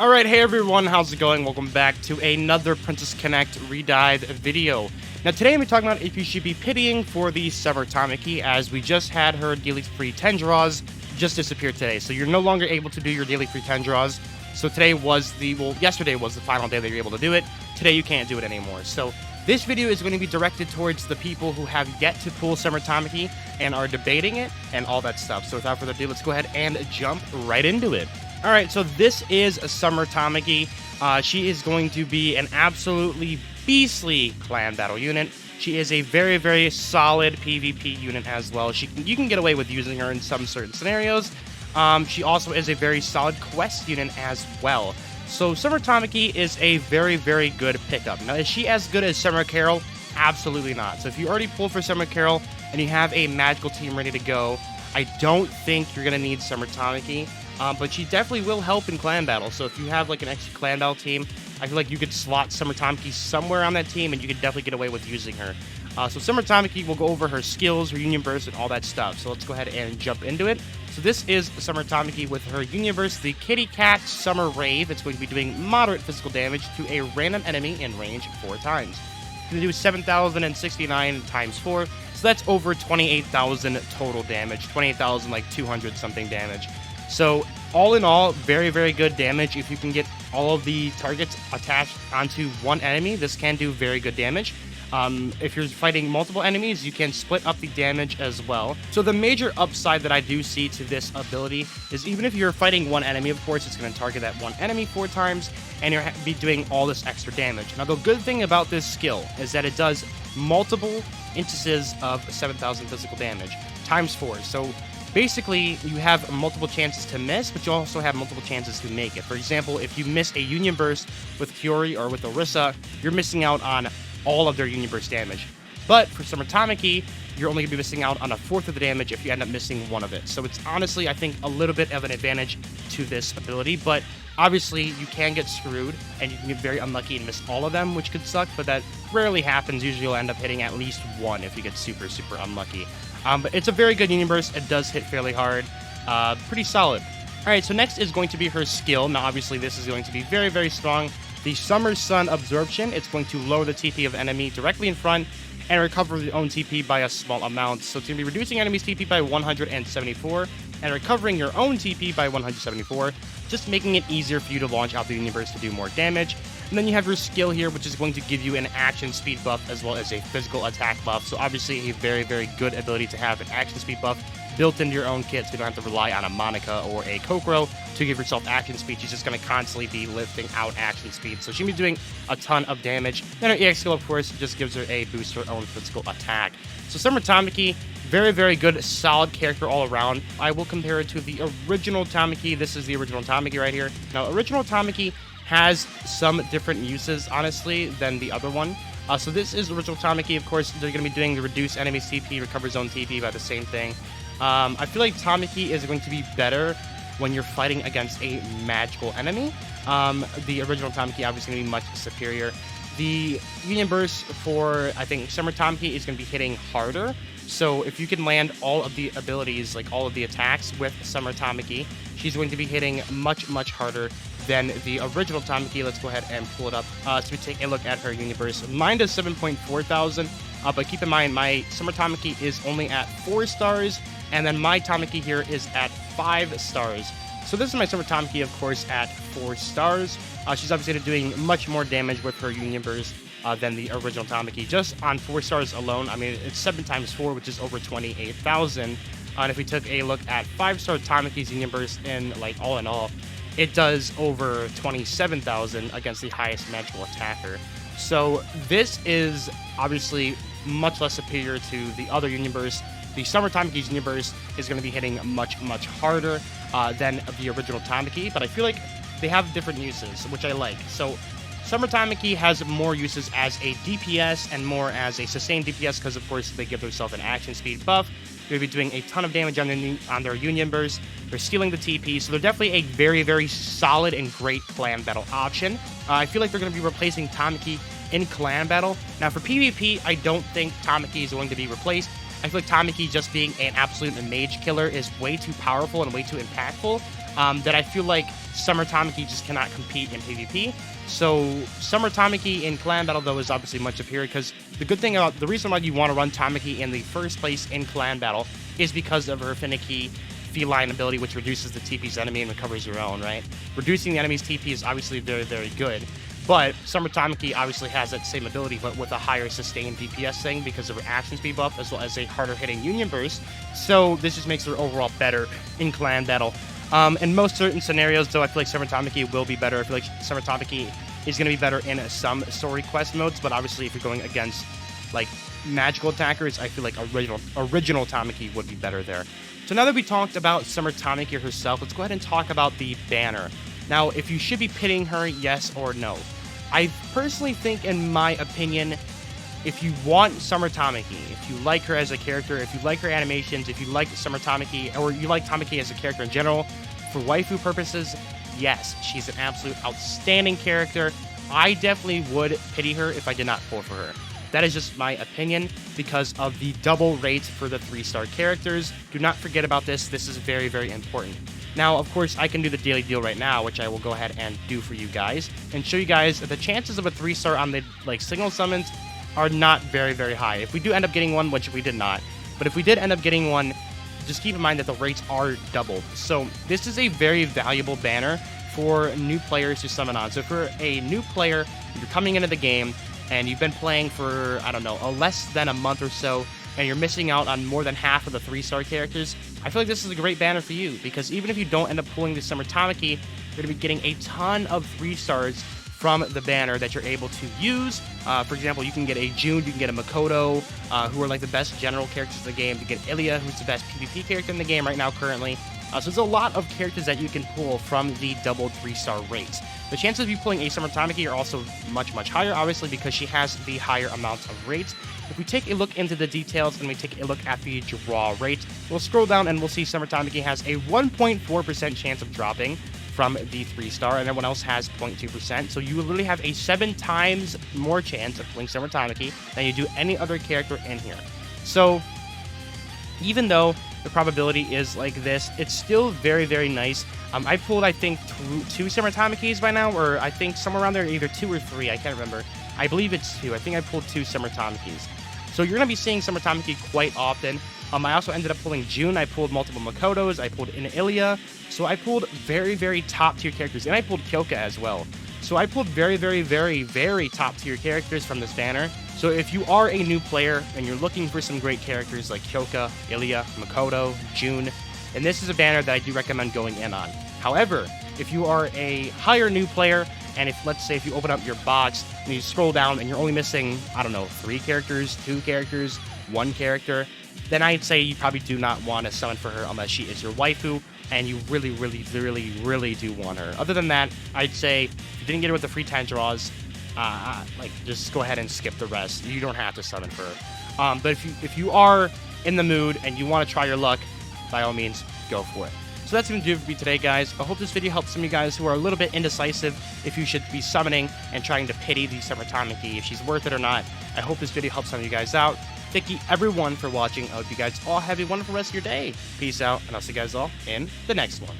Alright, hey everyone, how's it going? Welcome back to another Princess Connect Redive video. Now today I'm talking about if you should be pitying for the Summer Tamaki, as we just had her daily free 10 draws just disappear today. So you're no longer able to do your daily free 10 draws. So today was yesterday was the final day that you're able to do it. Today you can't do it anymore. So this video is going to be directed towards the people who have yet to pull Summer Tamaki and are debating it and all that stuff. So without further ado, let's go ahead and jump right into it. Alright, so this is a Summer Tamaki. She is going to be an absolutely beastly clan battle unit. She is a very, very solid PvP unit as well. You can get away with using her in some certain scenarios. She also is a very solid quest unit as well. So Summer Tamaki is a very, very good pickup. Now, is she as good as Summer Carol? Absolutely not. So if you already pulled for Summer Carol and you have a magical team ready to go, I don't think you're going to need Summer Tamaki. But she definitely will help in clan battle. So if you have like an extra clan battle team, I feel like you could slot Summer Tamaki somewhere on that team and you could definitely get away with using her. So Summer Tamaki will go over her skills, her Union Burst, and all that stuff. So let's go ahead and jump into it. So this is Summer Tamaki with her Union Burst, the Kitty Cat Summer Rave. It's going to be doing moderate physical damage to a random enemy in range 4 times. It's going to do 7,069 times 4. So that's over 28,000 total damage. 28,000 like 200 something damage. So, all in all, very, very good damage. If you can get all of the targets attached onto one enemy, this can do very good damage. If you're fighting multiple enemies, you can split up the damage as well. So the major upside that I do see to this ability is even if you're fighting one enemy, of course, it's going to target that one enemy 4 times, and you'll be doing all this extra damage. Now, the good thing about this skill is that it does multiple instances of 7,000 physical damage, times 4. So, basically, you have multiple chances to miss, but you also have multiple chances to make it. For example, if you miss a Union Burst with Fury or with Orisa, you're missing out on all of their Union Burst damage. But for Summer Tamaki, you're only going to be missing out on 1/4 of the damage if you end up missing one of it. So it's honestly, I think, a little bit of an advantage to this ability, but obviously you can get screwed and you can get very unlucky and miss all of them, which could suck, but that rarely happens. Usually you'll end up hitting at least one if you get super, super unlucky. But it's a very good Union Burst. It does hit fairly hard. Pretty solid. Alright, so next is going to be her skill. Now, obviously, this is going to be very, very strong. The Summer Sun Absorption. It's going to lower the TP of enemy directly in front and recover your own TP by a small amount. So it's going to be reducing enemy's TP by 174 and recovering your own TP by 174, just making it easier for you to launch out the Union Burst to do more damage. And then you have your skill here, which is going to give you an action speed buff as well as a physical attack buff. So obviously a very, very good ability to have an action speed buff built into your own kit, so you don't have to rely on a Monica or a Kokoro to give yourself action speed. She's just going to constantly be lifting out action speed. So she'll be doing a ton of damage. Then her EX skill, of course, just gives her a boost to her own physical attack. So Summer Tamaki, very, very good, solid character all around. I will compare it to the original Tamaki. This is the original Tamaki right here. Now, original Tamaki has some different uses, honestly, than the other one. So this is original Tamaki. Of course, they're going to be doing the reduce enemy TP, recover zone TP by the same thing. I feel like Tamaki is going to be better when you're fighting against a magical enemy. The original Tamaki obviously going to be much superior. The Union Burst for, I think, Summer Tamaki is going to be hitting harder. So if you can land all of the abilities, like all of the attacks with Summer Tamaki, she's going to be hitting much, much harder than the original Tamaki. Let's go ahead and pull it up. So we take a look at her Union Burst. Mine does 7.4 thousand, but keep in mind, my Summer Tamaki is only at 4 stars, and then my Tamaki here is at 5 stars. So this is my Summer Tamaki, of course, at 4 stars. She's obviously doing much more damage with her Union Burst than the original Tamaki. Just on 4 stars alone, I mean, it's 7 times 4, which is over 28,000. And if we took a look at 5-star Tamaki's Union Burst in, like, all in all, it does over 27,000 against the highest magical attacker. So this is obviously much less superior to the other Union Burst. The Summer Tamaki's Union Burst is going to be hitting much, much harder than the original Tamaki, but I feel like they have different uses, which I like. So Summer Tamaki has more uses as a DPS and more as a sustained DPS because, of course, they give themselves an action speed buff. They're going to be doing a ton of damage on their Union Burst. They're stealing the TP, so they're definitely a very, very solid and great clan battle option. I feel like they're going to be replacing Tamaki in clan battle. Now, for PvP, I don't think Tamaki is going to be replaced. I feel like Tamaki just being an absolute mage killer is way too powerful and way too impactful that I feel like Summer Tamaki just cannot compete in PvP. So Summer Tamaki in clan battle, though, is obviously much superior, because the reason why you want to run Tamaki in the first place in clan battle is because of her finicky feline ability, which reduces the TP's enemy and recovers your own, right? Reducing the enemy's TP is obviously very, very good. But Summer Tamaki obviously has that same ability, but with a higher sustained DPS thing because of her action speed buff, as well as a harder hitting Union Burst. So this just makes her overall better in clan battle. In most certain scenarios, though, I feel like Summer Tamaki will be better. I feel like Summer Tamaki is going to be better in some story quest modes, but obviously if you're going against like magical attackers, I feel like original Tamaki would be better there. So now that we talked about Summer Tamaki herself, let's go ahead and talk about the banner. Now, if you should be pitting her, yes or no. I personally think, in my opinion, if you want Summer Tamaki, if you like her as a character, if you like her animations, if you like Summer Tamaki, or you like Tamaki as a character in general, for waifu purposes, yes, she's an absolute outstanding character. I definitely would pity her if I did not pull for her. That is just my opinion because of the double rates for the 3-star characters. Do not forget about this. This is very, very important. Now, of course, I can do the daily deal right now, which I will go ahead and do for you guys, and show you guys that the chances of a 3-star on the signal summons are not very, very high. If we do end up getting one, which we did not, but if we did end up getting one, just keep in mind that the rates are doubled. So this is a very valuable banner for new players to summon on. So for a new player, you're coming into the game, and you've been playing for, I don't know, less than a month or so, and you're missing out on more than half of the 3-star characters, I feel like this is a great banner for you, because even if you don't end up pulling the Summer Tamaki, you're going to be getting a ton of 3-stars from the banner that you're able to use. For example, you can get a June, you can get a Makoto, who are like the best general characters in the game. You get Ilya, who's the best PvP character in the game right now currently. So there's a lot of characters that you can pull from the double 3-star rates. The chances of you pulling a Summer Tamaki are also much, much higher, obviously, because she has the higher amount of rates. If we take a look into the details and we take a look at the draw rate, we'll scroll down and we'll see Summer Tamaki has a 1.4% chance of dropping from the 3-star, and everyone else has 0.2%. So you literally have a 7 times more chance of pulling Summer Tamaki than you do any other character in here. So even though the probability is like this, it's still very, very nice. I pulled, I think, two Summer Tamakis by now, or I think somewhere around there, either 2 or 3, I can't remember. I believe it's 2. I think I pulled 2 Summer Tamakis. So you're going to be seeing Summer Tamaki quite often. I also ended up pulling June. I pulled multiple Makotos. I pulled Ilya. So I pulled very, very top tier characters, and I pulled Kyoka as well. So I pulled very, very, very, very top tier characters from this banner. So if you are a new player and you're looking for some great characters like Kyoka, Ilya, Makoto, June, and this is a banner that I do recommend going in on. However, if you are a higher new player, and if, let's say, if you open up your box and you scroll down and you're only missing, I don't know, 3 characters, 2 characters, 1 character, then I'd say you probably do not want to summon for her unless she is your waifu, and you really, really, really, really do want her. Other than that, I'd say if you didn't get her with the free 10 draws, just go ahead and skip the rest. You don't have to summon for her. But if you are in the mood and you want to try your luck, by all means, go for it. So that's going to do it for me today, guys. I hope this video helps some of you guys who are a little bit indecisive if you should be summoning and trying to pity the Summer Tamaki, if she's worth it or not. I hope this video helps some of you guys out. Thank you, everyone, for watching. I hope you guys all have a wonderful rest of your day. Peace out, and I'll see you guys all in the next one.